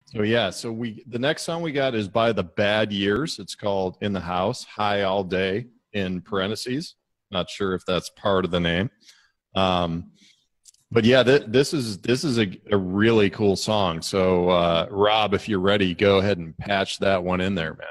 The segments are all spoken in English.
So yeah, so the next song we got is by the Bad Years. It's called "In the House," High All Day in parentheses. Not sure if that's part of the name. Um, but yeah, this is a really cool song. So Rob, if you're ready, go ahead and patch that one in there, man.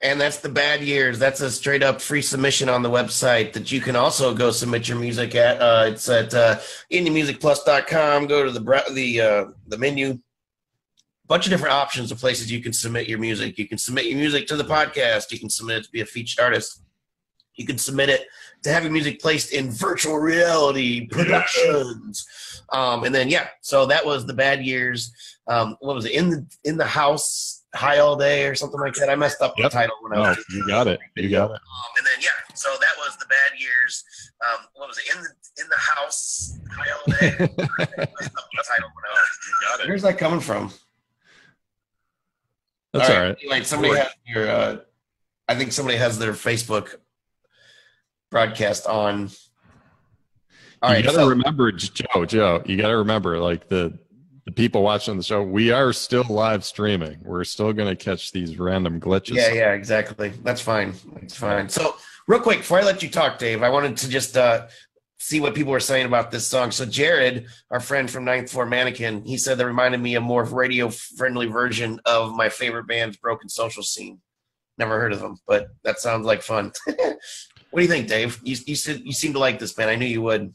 And that's the Bad Years. That's a straight up free submission on the website that you can also go submit your music at. It's at indiemusicplus.com. Go to the menu. Bunch of different options of places you can submit your music. You can submit your music to the podcast. You can submit it to be a featured artist. You can submit it to have your music placed in virtual reality productions. And then, yeah, so that was the Bad Years. What was it? In the House, High All Day or something like that. I messed up the title when I was. You got it. You got it. And then, yeah, so that was the Bad Years. What was it? In the House, High All Day. I messed up the title when I was. You got it. Where's that coming from? That's all right. Anyway, somebody has your. I think somebody has their Facebook broadcast on. All you got to remember, Joe. You got to remember, like the people watching the show, we are still live streaming. We're still going to catch these random glitches. Yeah, exactly. That's fine. That's fine. So, real quick, before I let you talk, Dave, I wanted to just see what people were saying about this song. So, Jared, our friend from Ninth Floor Mannequin, he said that reminded me of more radio-friendly version of my favorite band's Broken Social Scene. Never heard of them, but that sounds like fun. What do you think, Dave? You seem to like this band. I knew you would.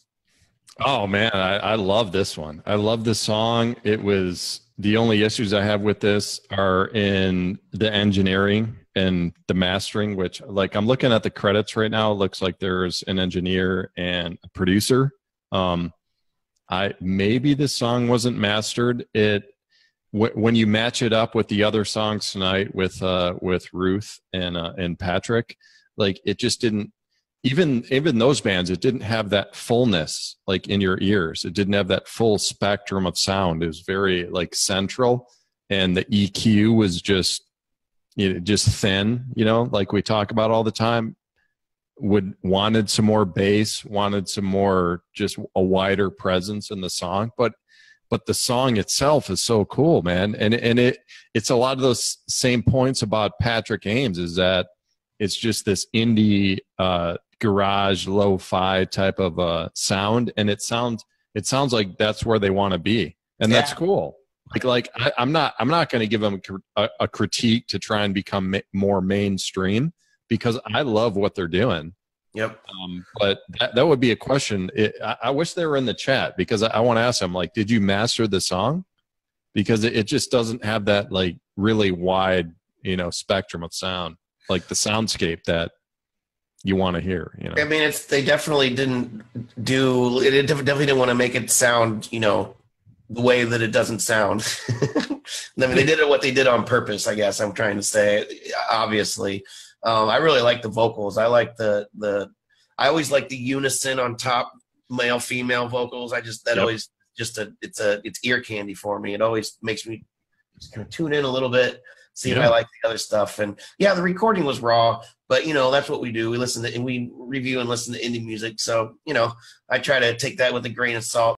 Oh man, I love this one. I love this song. It was the only issues I have with this are in the engineering and the mastering, which like I'm looking at the credits right now. It looks like there's an engineer and a producer. Maybe this song wasn't mastered. When you match it up with the other songs tonight with Ruth and Patrick, like it just didn't. Even those bands, it didn't have that fullness like in your ears. It didn't have that full spectrum of sound. It was very like central, and the EQ was just thin. Like we talk about all the time. Wanted some more bass, wanted some more, just a wider presence in the song. But the song itself is so cool, man. And it's a lot of those same points about Patrick Ames, is that it's just this indie garage lo-fi type of sound, and it sounds like that's where they want to be, and that's cool. I'm not going to give them a critique to try and become more mainstream, because I love what they're doing. Yep. But that would be a question. I wish they were in the chat, because I want to ask them, like, did you master the song? Because it just doesn't have that like really wide, spectrum of sound, like the soundscape that you want to hear. I mean, they definitely didn't do it. Definitely didn't want to make it sound, the way that it doesn't sound. I mean, they did what they did on purpose, I guess I'm trying to say, obviously. I really like the vocals. I like I always like the unison on top, male, female vocals. Always it's ear candy for me. It always makes me just kind of tune in a little bit, see if I like the other stuff. And yeah, the recording was raw, but that's what we do. We listen to, and we review and listen to indie music. So, I try to take that with a grain of salt.